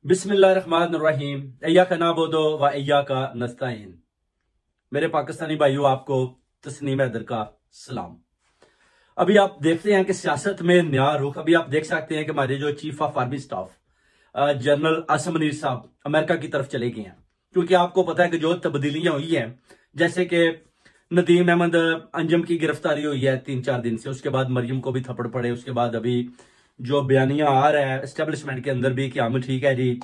बिस्मिल्लाहिर्रहमानिर्रहीम इय्याका नअबुदु व इय्याका नस्तईन। मेरे पाकिस्तानी भाइयों, आपको तस्नीम हैदर का सलाम। अभी आप देखते हैं कि सियासत में नया रुख, अभी आप देख सकते हैं कि हमारे जो chief of army staff general Asim Munir साहब अमेरिका की तरफ चले गए हैं, क्योंकि आपको पता है कि जो तब्दीलियां हुई हैं, जैसे कि नदीम अहमद अंजम की गिरफ्तारी हुई है 3-4 दिन से, उसके बाद मरियम को भी थप्पड़ पड़े, उसके बाद अभी जो बयानिया आ रहा है एस्टेब्लिशमेंट के अंदर भी कि हम ठीक है जी,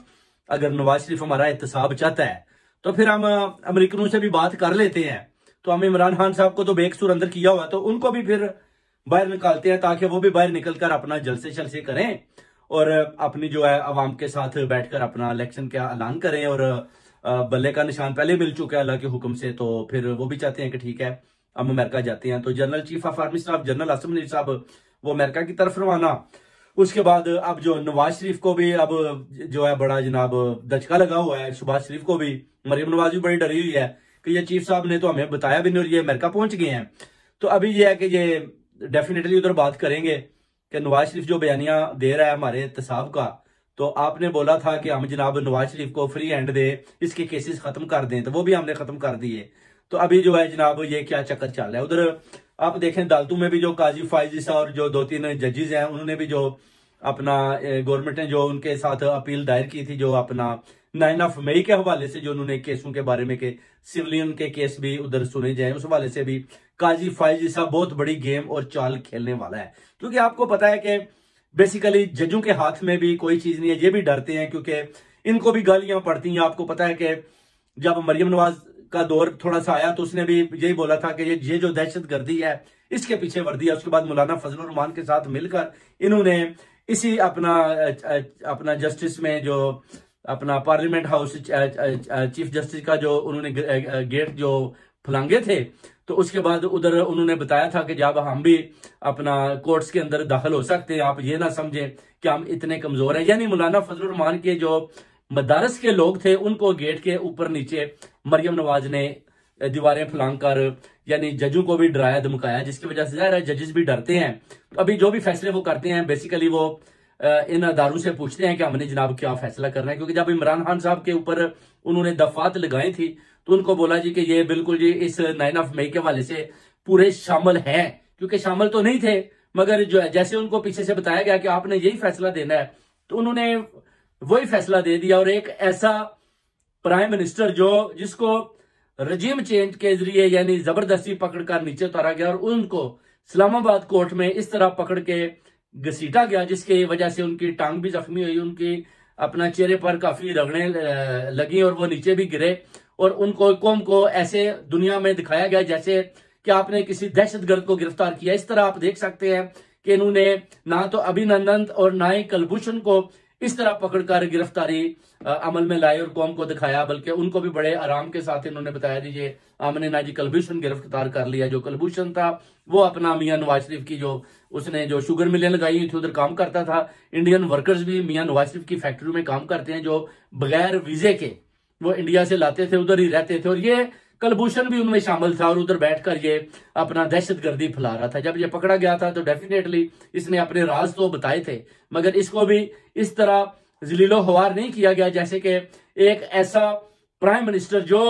अगर नवाज शरीफ हमारा एहतसाब चाहता है तो फिर हम अमेरिकनों से भी बात कर लेते हैं। तो हम इमरान खान साहब को तो बेकसूर अंदर किया हुआ, तो उनको भी फिर बाहर निकालते हैं ताकि वो भी बाहर निकलकर अपना जलसे शलसे करें और अपनी जो है अवाम के साथ बैठकर अपना इलेक्शन का ऐलान करें। और बल्ले का निशान पहले मिल चुका है अल्लाह के हुक्म से, तो फिर वो भी चाहते हैं कि ठीक है हम अमेरिका जाते हैं। तो general chief of army staff general Asim Munir साहब वो अमेरिका की तरफ रवाना। उसके बाद अब जो नवाज शरीफ को भी अब जो है बड़ा जनाब दचका लगा हुआ है, शहबाज शरीफ को भी, मरियम नवाज भी बड़ी डरी हुई है कि ये चीफ साहब ने तो हमें बताया भी नहीं और ये अमेरिका पहुंच गए हैं। तो अभी ये है कि ये डेफिनेटली उधर बात करेंगे कि नवाज शरीफ जो बयानिया दे रहा है हमारे एहतसाब का, तो आपने बोला था कि हम जनाब नवाज शरीफ को फ्री हैंड दे, इसके केसेस खत्म कर दें, तो वो भी हमने खत्म कर दिए। तो अभी जो है जनाब ये क्या चक्कर चल रहा है उधर। आप देखें अदालतों में भी जो काजी फाइज और जो 2-3 जजेस हैं, उन्होंने भी जो अपना गवर्नमेंट ने जो उनके साथ अपील दायर की थी, जो अपना 9 मई के हवाले से जो उन्होंने केसों के बारे में के सिविलियन के केस भी उधर सुने जाए, उस हवाले से भी काजी फाइज साहब बहुत बड़ी गेम और चाल खेलने वाला है। क्योंकि आपको पता है कि बेसिकली जजों के हाथ में भी कोई चीज नहीं है, ये भी डरते हैं क्योंकि इनको भी गालियां पड़ती हैं। आपको पता है कि जब मरियम नवाज का दौर थोड़ा सा आया तो उसने भी यही बोला था कि ये जो दहशतगर्दी है इसके पीछे वर्दी है। उसके बाद मौलाना फजलुर रहमान के साथ मिलकर इन्होंने इसी अपना जस्टिस में जो अपना पार्लियामेंट हाउस चीफ जस्टिस का जो उन्होंने गेट जो फलांगे थे, तो उसके बाद उधर उन्होंने बताया था कि जब हम भी अपना कोर्ट्स के अंदर दाखिल हो सकते हैं, आप ये ना समझें कि हम इतने कमजोर हैं। यानी मौलाना फजलुर रहमान के जो मदारस के लोग थे उनको गेट के ऊपर नीचे मरियम नवाज ने दीवारें फलांग कर यानी जजों को भी डराया धमकाया, जिसकी वजह से जाहिर है जजेस भी डरते हैं। तो अभी जो भी फैसले वो करते हैं बेसिकली वो इन अदारों से पूछते हैं कि हमने जनाब क्या फैसला करना है। क्योंकि जब इमरान खान साहब के ऊपर उन्होंने दफात लगाई थी तो उनको बोला जी कि ये बिल्कुल जी इस 9 मई के हवाले से पूरे शामिल है, क्योंकि शामिल तो नहीं थे मगर जो है जैसे उनको पीछे से बताया गया कि आपने यही फैसला देना है, तो उन्होंने वही फैसला दे दिया। और एक ऐसा प्राइम मिनिस्टर जिसको रजीम चेंज के जरिए यानी जबरदस्ती पकड़कर नीचे उतारा गया और उनको इस्लामाबाद कोर्ट में इस तरह पकड़ के घसीटा गया, जिसकी वजह से उनकी टांग भी जख्मी हुई, उनकी अपना चेहरे पर काफी रगड़ें लगी और वो नीचे भी गिरे। और उनको कौम को ऐसे दुनिया में दिखाया गया जैसे कि आपने किसी दहशतगर्द को गिरफ्तार किया। इस तरह आप देख सकते हैं कि इन्होंने ना तो अभिनंदन और ना ही कलभूषण को इस तरह पकड़कर गिरफ्तारी अमल में लाए और कौम को दिखाया, बल्कि उनको भी बड़े आराम के साथ इन्होंने बताया दीजिए हमने ना जी कलभूषण गिरफ्तार कर लिया। जो कलभूषण था वो अपना मियां नवाज शरीफ की उसने जो शुगर मिलें लगाई हुई थी उधर काम करता था। इंडियन वर्कर्स भी मियां नवाज शरीफ की फैक्ट्री में काम करते हैं जो बगैर वीजे के वो इंडिया से लाते थे, उधर ही रहते थे। और ये कलभूषण भी उनमें शामिल था और उधर बैठकर ये अपना दहशतगर्दी फैला रहा था। जब ये पकड़ा गया था तो डेफिनेटली इसने अपने राज तो बताए थे, मगर इसको भी इस तरह जलीलो हवार नहीं किया गया जैसे कि एक ऐसा प्राइम मिनिस्टर जो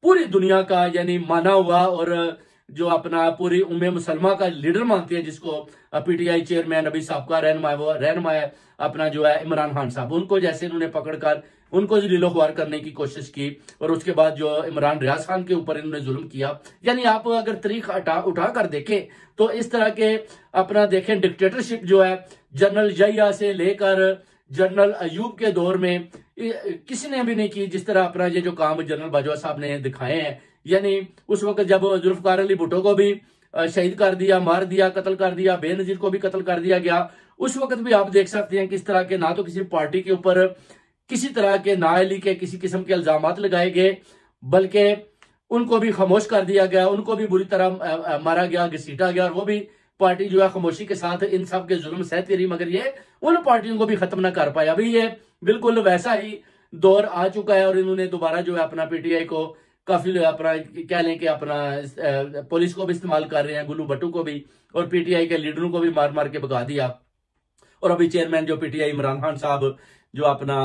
पूरी दुनिया का यानी माना हुआ और जो अपना पूरी उम्मे मुसलमा का लीडर मानते हैं, जिसको पीटीआई चेयरमैन अभी साहब रहनुमा है अपना जो है इमरान खान साहब, उनको जैसे इन्होंने पकड़कर उनको जलीलो ख्वार करने की कोशिश की। और उसके बाद जो इमरान रियाज खान के ऊपर इन्होंने जुल्म किया। यानी आप अगर तरीक उठा कर देखें तो इस तरह के अपना देखें डिक्टेटरशिप जो है जनरल जहिया से लेकर जनरल अयूब के दौर में किसी ने भी नहीं की, जिस तरह अपना ये जो काम जनरल बाजवा साहब ने दिखाए हैं। यानी उस वक्त जब जुल्फकार अली भुट्टो को भी शहीद कर दिया, मार दिया, कत्ल कर दिया, बेनजीर को भी कत्ल कर दिया गया, उस वक्त भी आप देख सकते हैं किस तरह के ना तो किसी पार्टी के ऊपर किसी तरह के नाअहली के किसी किस्म के इल्जामात लगाए गए, बल्कि उनको भी खामोश कर दिया गया, उनको भी बुरी तरह मारा गया, घसीटा गया। और वो भी पार्टी जो है खामोशी के साथ इन सब के जुल्म सहती रही, मगर ये उन पार्टियों को भी खत्म ना कर पाया। अभी ये बिल्कुल वैसा ही दौर आ चुका है और इन्होंने दोबारा जो है अपना पीटीआई को काफी अपना कह लें कि अपना पुलिस को भी इस्तेमाल कर रहे हैं, गुल्लू भट्टू को भी, और पीटीआई के लीडरों को भी मार मार के भगा दिया। और अभी चेयरमैन जो पीटीआई इमरान खान साहब जो अपना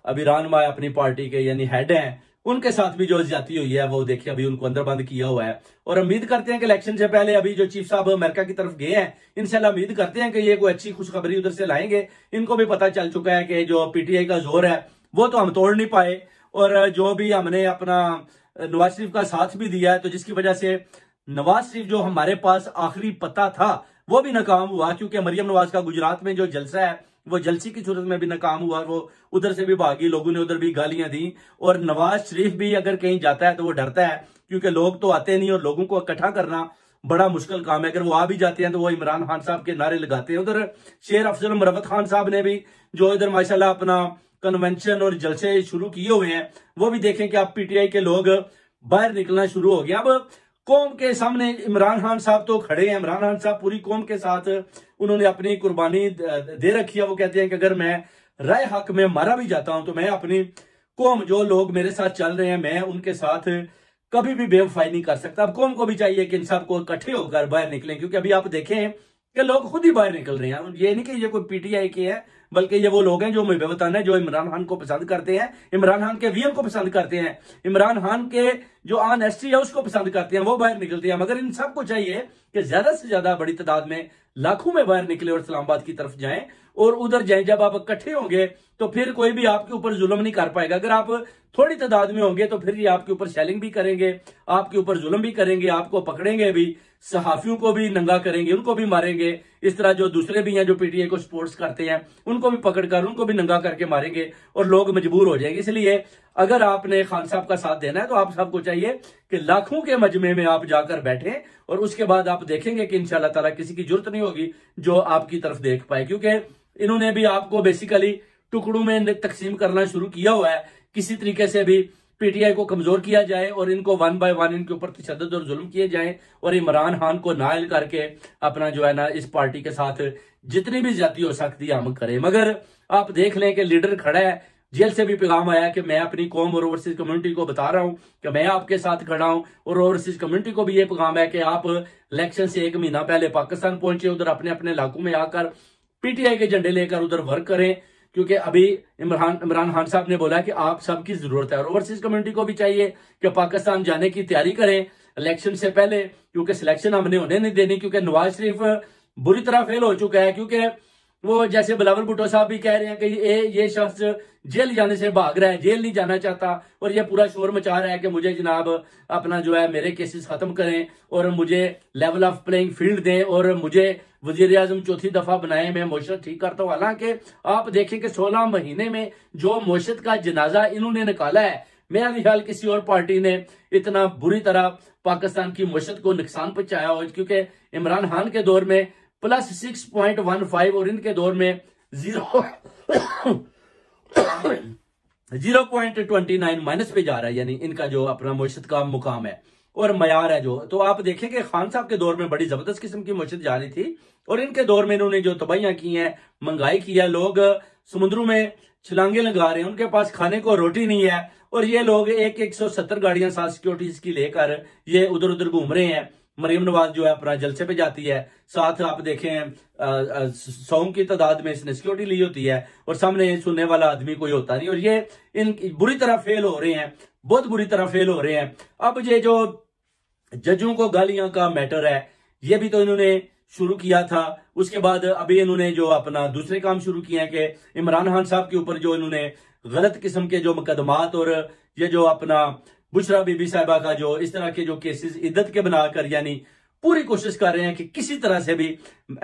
अभी रानमा अपनी पार्टी के यानी हेड हैं, उनके साथ भी जो ज्यादती हुई है वो देखिए अभी उनको अंदर बंद किया हुआ है। और उम्मीद करते हैं कि इलेक्शन से पहले अभी जो चीफ साहब अमेरिका की तरफ गए हैं, इंशाल्लाह उम्मीद करते हैं कि ये कोई अच्छी खुशखबरी उधर से लाएंगे। इनको भी पता चल चुका है कि जो पीटीआई का जोर है वो तो हम तोड़ नहीं पाए, और जो भी हमने अपना नवाज शरीफ का साथ भी दिया है, तो जिसकी वजह से नवाज शरीफ जो हमारे पास आखिरी पता था वो भी नाकाम हुआ, क्योंकि मरियम नवाज का गुजरात में जो जलसा है वो जलसी की सूरत में भी नाकाम हुआ। वो उधर से भी भागी, लोगों ने उधर भी गालियां दी। और नवाज शरीफ भी अगर कहीं जाता है तो वो डरता है, क्योंकि लोग तो आते नहीं और लोगों को इकट्ठा करना बड़ा मुश्किल काम है। अगर वो आ भी जाते हैं तो वो इमरान खान साहब के नारे लगाते हैं। उधर शेर अफजल मुरवत खान साहब ने भी जो इधर माशाल्लाह अपना कन्वेंशन और जलसे शुरू किए हुए हैं, वो भी देखें कि आप पीटीआई के लोग बाहर निकलना शुरू हो गया। अब कौम के सामने इमरान खान साहब तो खड़े हैं, इमरान खान साहब पूरी कौम के साथ उन्होंने अपनी कुर्बानी दे रखी है। वो कहते हैं कि अगर मैं राय हक में मारा भी जाता हूं तो मैं अपनी कौम, जो लोग मेरे साथ चल रहे हैं, मैं उनके साथ कभी भी बेवफाई नहीं कर सकता। अब कौम को भी चाहिए कि इन सबको इकट्ठे होकर बाहर निकलें, क्योंकि अभी आप देखें कि लोग खुद ही बाहर निकल रहे हैं। ये नहीं कि ये कोई पीटीआई के है, बल्कि ये वो लोग हैं जो मुझे वतन है, जो इमरान खान को पसंद करते हैं, इमरान खान के वीएम को पसंद करते हैं, इमरान खान के जो ऑनेस्टी है उसको पसंद करते हैं, वो बाहर निकलते हैं। मगर इन सबको चाहिए कि ज्यादा से ज्यादा बड़ी तादाद में, लाखों में बाहर निकले और इस्लामाबाद की तरफ जाएं और उधर जाएं। जब आप इकट्ठे होंगे तो फिर कोई भी आपके ऊपर जुल्म नहीं कर पाएगा। अगर आप थोड़ी तादाद में होंगे तो फिर ये आपके ऊपर शेलिंग भी करेंगे, आपके ऊपर जुल्म भी करेंगे, आपको पकड़ेंगे भी, सहाफियों को भी नंगा करेंगे, उनको भी मारेंगे। इस तरह जो दूसरे भी हैं जो पीटीआई को सपोर्ट करते हैं, उनको भी पकड़कर उनको भी नंगा करके मारेंगे और लोग मजबूर हो जाएंगे। इसलिए अगर आपने खान साहब का साथ देना है तो आप सबको चाहिए कि लाखों के मजमे में आप जाकर बैठें, और उसके बाद आप देखेंगे कि इंशाल्लाह ताला किसी की जरूरत नहीं होगी जो आपकी तरफ देख पाए, क्योंकि इन्होंने भी आपको बेसिकली टुकड़ों में तकसीम करना शुरू किया हुआ है। किसी तरीके से भी पीटीआई को कमजोर किया जाए और इनको 1 बाय 1 इनके ऊपर तशद्दुद और जुल्म किए जाए, और इमरान खान को नायल करके अपना जो है ना इस पार्टी के साथ जितनी भी ज्यादती हो सकती है हम करें। मगर आप देख लें कि लीडर खड़ा है, जेल से भी पैगाम आया कि मैं अपनी कौम और ओवरसीज कम्युनिटी को बता रहा हूं कि मैं आपके साथ खड़ा हूं, और ओवरसीज कम्युनिटी को भी ये पैगाम है कि आप इलेक्शन से 1 महीना पहले पाकिस्तान पहुंचे, उधर अपने अपने इलाकों में आकर पीटीआई के झंडे लेकर उधर वर्क करें, क्योंकि अभी इमरान खान साहब ने बोला कि आप सबकी जरूरत है। और ओवरसीज कम्युनिटी को भी चाहिए कि पाकिस्तान जाने की तैयारी करें इलेक्शन से पहले, क्योंकि सिलेक्शन हमने होने नहीं देनी, क्योंकि नवाज शरीफ बुरी तरह फेल हो चुका है। क्योंकि वो जैसे बिलावल भुट्टो साहब भी कह रहे हैं कि ये शख्स जेल जाने से भाग रहा है, जेल नहीं जाना चाहता, और ये पूरा शोर मचा रहा है कि मुझे जनाब अपना जो है मेरे केसेस खत्म करें और मुझे लेवल ऑफ प्लेइंग फील्ड दें और मुझे वजीर आजम चौथी दफा बनाए, मैं मोशत ठीक करता हूं। हालांकि आप देखें कि 16 महीने में जो मोशत का जनाजा इन्होंने निकाला है, मेरा ख्याल किसी और पार्टी ने इतना बुरी तरह पाकिस्तान की मोशत को नुकसान पहुंचाया हो, क्योंकि इमरान खान के दौर में +6.15 और इनके दौर में 0.29 माइनस पे जा रहा है, यानी इनका जो अपना मोशत का मुकाम है और मयार है जो। तो आप देखें कि खान साहब के दौर में बड़ी जबरदस्त किस्म की मोशत जा रही थी, और इनके दौर में इन्होंने जो तबाहियां की हैं, महंगाई की है, लोग समुद्रों में छलांगे लगा रहे हैं, उनके पास खाने को रोटी नहीं है, और ये लोग 170 गाड़ियां साथ सिक्योरिटीज की लेकर ये उधर उधर घूम रहे हैं। मरियम नवाज जो है अपना जलसे पे जाती है, साथ आप देखें 100 की तादाद में इसने सिक्योरिटी ली होती है, और सामने सुनने वाला आदमी कोई होता नहीं, और ये इन बुरी तरह फेल हो रहे हैं, बहुत बुरी तरह फेल हो रहे हैं। अब ये जो जजों को गालियां का मैटर है, ये भी तो इन्होंने शुरू किया था। उसके बाद अभी इन्होंने जो अपना दूसरे काम शुरू किए हैं कि इमरान खान साहब के ऊपर जो इन्होंने गलत किस्म के जो मुकदमात, और ये जो अपना बुशरा बीबी साहिबा का जो इस तरह के जो केसेस इद्दत के बनाकर, यानी पूरी कोशिश कर रहे हैं कि किसी तरह से भी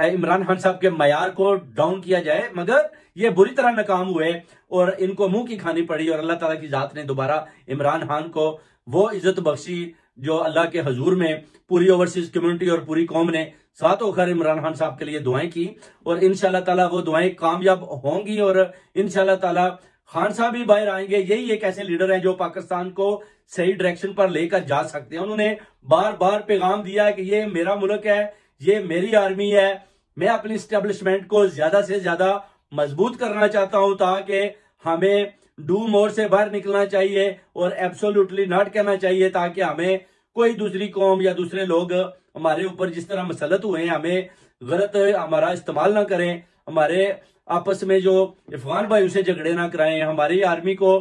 इमरान खान साहब के मयार को डाउन किया जाए, मगर ये बुरी तरह नाकाम हुए और इनको मुंह की खानी पड़ी। और अल्लाह ताला की जात ने दोबारा इमरान खान को वो इज्जत बख्शी जो अल्लाह के हजूर में पूरी ओवरसीज कम्युनिटी और पूरी कौम ने साथ होकर इमरान खान साहब के लिए दुआएं की, और इंशाल्लाह ताला वो दुआएं कामयाब होंगी, और इंशाल्लाह ताला खान साहब भी बाहर आएंगे। यही एक ऐसे लीडर हैं जो पाकिस्तान को सही डायरेक्शन पर लेकर जा सकते हैं। उन्होंने बार बार पैगाम दिया है कि ये मेरा मुल्क है, ये मेरी आर्मी है, मैं अपनी स्टैब्लिशमेंट को ज्यादा से ज्यादा मजबूत करना चाहता हूं, ताकि हमें डू मोर से बाहर निकलना चाहिए और एब्सोल्युटली नॉट कहना चाहिए, ताकि हमें कोई दूसरी कौम या दूसरे लोग हमारे ऊपर जिस तरह मसलत हुए हैं, हमें गलत हमारा इस्तेमाल ना करें, हमारे आपस में जो अफगान भाइयों से झगड़े ना कराएं, हमारी आर्मी को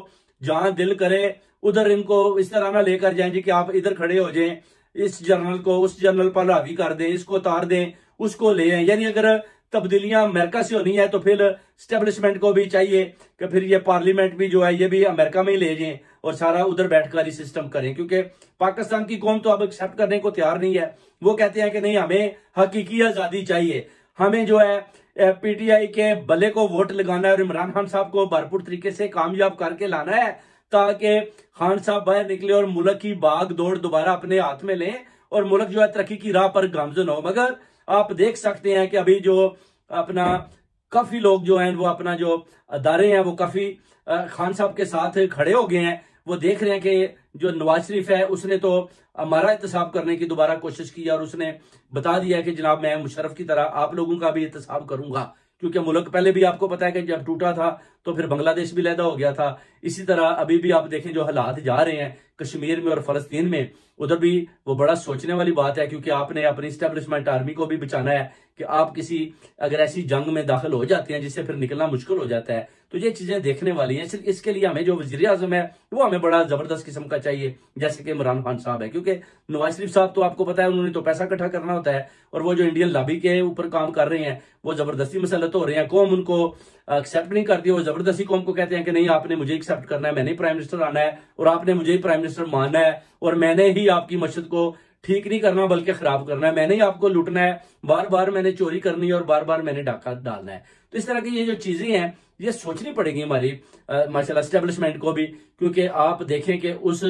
जहां दिल करे उधर इनको इस तरह ना लेकर जाएं जी कि आप इधर खड़े हो जाएं, इस जनरल को उस जनरल पर हावी कर दें, इसको उतार दें, उसको ले आए। यानी अगर तब्दीलियां अमेरिका से होनी है तो फिर स्टेब्लिशमेंट को भी चाहिए कि फिर ये पार्लियामेंट भी जो है ये भी अमेरिका में ही ले जाएं और सारा उधर बैठकर ही सिस्टम करें, क्योंकि पाकिस्तान की कौम तो अब एक्सेप्ट करने को तैयार नहीं है। वो कहते हैं कि नहीं, हमें हकीकी आजादी चाहिए, हमें जो है पीटीआई के बल्ले को वोट लगाना है और इमरान खान साहब को भरपूर तरीके से कामयाब करके लाना है ताकि खान साहब बाहर निकले और मुल्क की भाग दौड़ दोबारा अपने हाथ में लें और मुल्क जो है तरक्की की राह पर गामजन हो। मगर आप देख सकते हैं कि अभी जो अपना काफी लोग जो हैं वो अपना जो अदारे हैं वो काफी खान साहब के साथ खड़े हो गए हैं। वो देख रहे हैं कि जो नवाज शरीफ है उसने तो हमारा एहतसाब करने की दोबारा कोशिश की और उसने बता दिया कि जनाब मैं मुशर्रफ की तरह आप लोगों का भी एहतसाब करूंगा, क्योंकि मुल्क पहले भी आपको पता है कि जब टूटा था तो फिर बांग्लादेश भी लैदा हो गया था। इसी तरह अभी भी आप देखें जो हालात जा रहे हैं कश्मीर में और फलस्तीन में, उधर भी वो बड़ा सोचने वाली बात है, क्योंकि आपने अपनी इस्टेब्लिशमेंट आर्मी को भी बचाना है कि आप किसी अगर ऐसी जंग में दाखिल हो जाते हैं जिससे फिर निकलना मुश्किल हो जाता है। तो ये चीजें देखने वाली हैं। इसके लिए हमें जो वजीर आजम है वो हमें बड़ा जबरदस्त किस्म का चाहिए, जैसे कि इमरान खान साहब है, क्योंकि नवाज शरीफ साहब तो आपको पता है उन्होंने तो पैसा इकट्ठा करना होता है और वो जो इंडियन लॉबी के ऊपर काम कर रहे हैं वो जबरदस्ती मसलत हो रहे हैं। कौम उनको एक्सेप्ट नहीं करती, वो जबरदस्ती कौम को कहते हैं कि नहीं आपने मुझे एक्सेप्ट करना है, मैंने प्राइम मिनिस्टर आना है और आपने मुझे ही प्राइम मिनिस्टर मानना है और मैंने ही आपकी मस्जिद को ठीक नहीं करना बल्कि खराब करना है, मैंने ही आपको लूटना है, बार बार मैंने चोरी करनी है और बार बार मैंने डाका डालना है। तो इस तरह की ये जो चीजें हैं ये सोचनी पड़ेगी हमारी माशाल्लाह एस्टेब्लिशमेंट को भी, क्योंकि आप देखें कि उस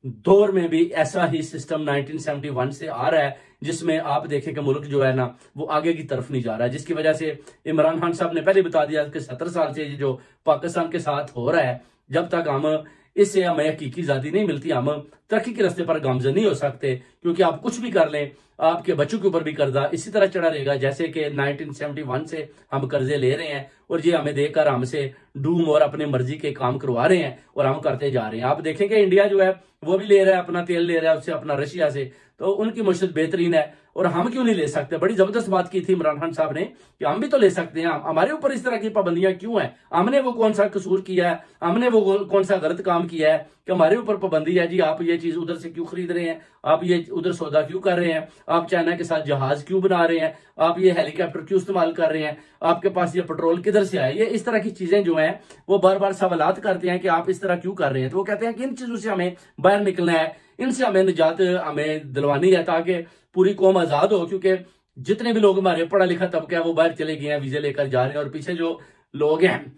दौर में भी ऐसा ही सिस्टम 1971 से आ रहा है जिसमें आप देखें कि मुल्क जो है ना वो आगे की तरफ नहीं जा रहा है, जिसकी वजह से इमरान खान साहब ने पहले बता दिया कि 70 साल से जो पाकिस्तान के साथ हो रहा है जब तक हम इससे हमें हकीकी आजादी नहीं मिलती हम तरक्की के रास्ते पर गामजन नहीं हो सकते, क्योंकि आप कुछ भी कर लें आपके बच्चों के ऊपर भी कर्जा इसी तरह चढ़ा रहेगा जैसे कि 1971 से हम कर्जे ले रहे हैं और ये हमें देकर हमसे डूम और अपनी मर्जी के काम करवा रहे हैं और हम करते जा रहे हैं। आप देखेंगे इंडिया जो है वो भी ले रहा है, अपना तेल ले रहा है उससे अपना रशिया से, तो उनकी मशहूर बेहतरीन है और हम क्यों नहीं ले सकते। बड़ी जबरदस्त बात की थी इमरान खान साहब ने कि हम भी तो ले सकते हैं, हमारे ऊपर इस तरह की पाबंदियां क्यों हैं, हमने वो कौन सा कसूर किया है, हमने वो कौन सा गलत काम किया है कि हमारे ऊपर पाबंदी है जी आप ये चीज उधर से क्यों खरीद रहे हैं, आप ये उधर सौदा क्यों कर रहे हैं, आप चाइना के साथ जहाज क्यों बना रहे हैं, आप ये हेलीकॉप्टर क्यों इस्तेमाल कर रहे हैं, आपके पास ये पेट्रोल किधर से आए। ये इस तरह की चीजें जो हैं वो बार बार सवालात करते हैं कि आप इस तरह क्यों कर रहे हैं। तो वो कहते हैं कि इन चीजों से हमें बाहर निकलना है, इनसे हमें निजात हमें दिलवानी है ताकि पूरी कौम आजाद हो, क्योंकि जितने भी लोग हमारे पढ़ा लिखा तबका है वो बाहर चले गए हैं, वीजे लेकर जा रहे हैं और पीछे जो लोग हैं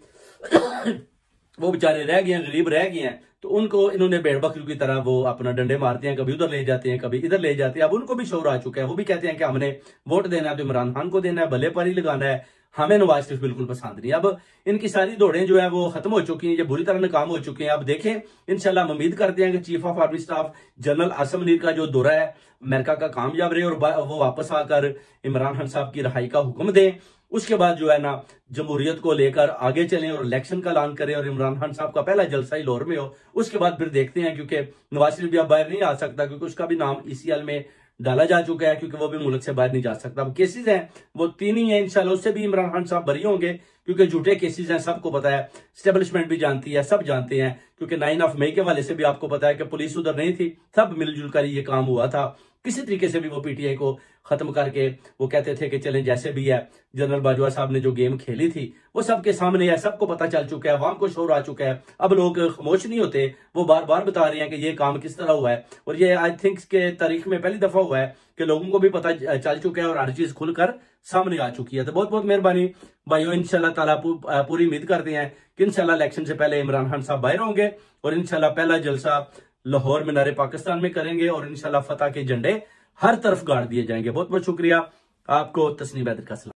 वो बेचारे रह गए हैं, गरीब रह गए हैं। तो उनको इन्होंने भेड़ बकरियों की तरह वो अपना डंडे मारते हैं, कभी उधर ले जाते हैं कभी इधर ले जाते हैं। अब उनको भी शौर आ चुका है, वो भी कहते हैं कि हमने वोट देना है तो इमरान खान को देना है, भले पर ही लगाना है, हमें नवाज शरीफ बिल्कुल पसंद नहीं। अब इनकी सारी दौड़ें जो है वो खत्म हो चुकी हैं, ये बुरी तरह नाकाम हो चुके हैं। अब देखें इंशाल्लाह हम उम्मीद करते हैं कि chief of army staff general Asim Munir का जो दौरा है अमेरिका का कामयाब रहे और वो वापस आकर इमरान खान साहब की रिहाई का हुक्म दें। उसके बाद जो है ना जमहूरियत को लेकर आगे चलें और इलेक्शन का ऐलान करें और इमरान खान साहब का पहला जलसा ही लाहौर में हो। उसके बाद फिर देखते हैं, क्योंकि नवाज शरीफ भी अब बाहर नहीं आ सकता क्योंकि उसका भी नाम ECL में डाला जा चुका है, क्योंकि वो भी मुल्क से बाहर नहीं जा सकता। अब केसेस हैं वो 3 ही हैं, इंशाल्लाह उससे भी इमरान खान साहब बरी होंगे क्योंकि झूठे केसेस हैं, सबको पता है, स्टेब्लिशमेंट भी जानती है, सब जानते हैं, क्योंकि 9 मई के वाले से भी आपको पता है कि पुलिस उधर नहीं थी, सब मिलजुल कर ये काम हुआ था। किसी तरीके से भी वो PTI को खत्म करके वो कहते थे कि चलें जैसे भी है, जनरल बाजवा साहब ने जो गेम खेली थी वो सबके सामने है, सबको पता चल चुका है, अवाम को शोर आ चुका है। अब लोग खामोश नहीं होते, वो बार बार बता रहे हैं कि ये काम किस तरह हुआ है और ये आई थिंक के तारीख में पहली दफा हुआ है कि लोगों को भी पता चल चुका है और हर चीज खुलकर सामने आ चुकी है। तो बहुत बहुत मेहरबानी भाइयों, इंशाल्लाह ताला पूरी उम्मीद करते हैं कि इंशाल्लाह इलेक्शन से पहले इमरान खान साहब बाहर होंगे और इंशाल्लाह पहला जलसा लाहौर मीनार पाकिस्तान में करेंगे और इंशाल्लाह फतह के झंडे हर तरफ गाड़ दिए जाएंगे। बहुत बहुत शुक्रिया आपको, तस्नीम हैदर का सलाम।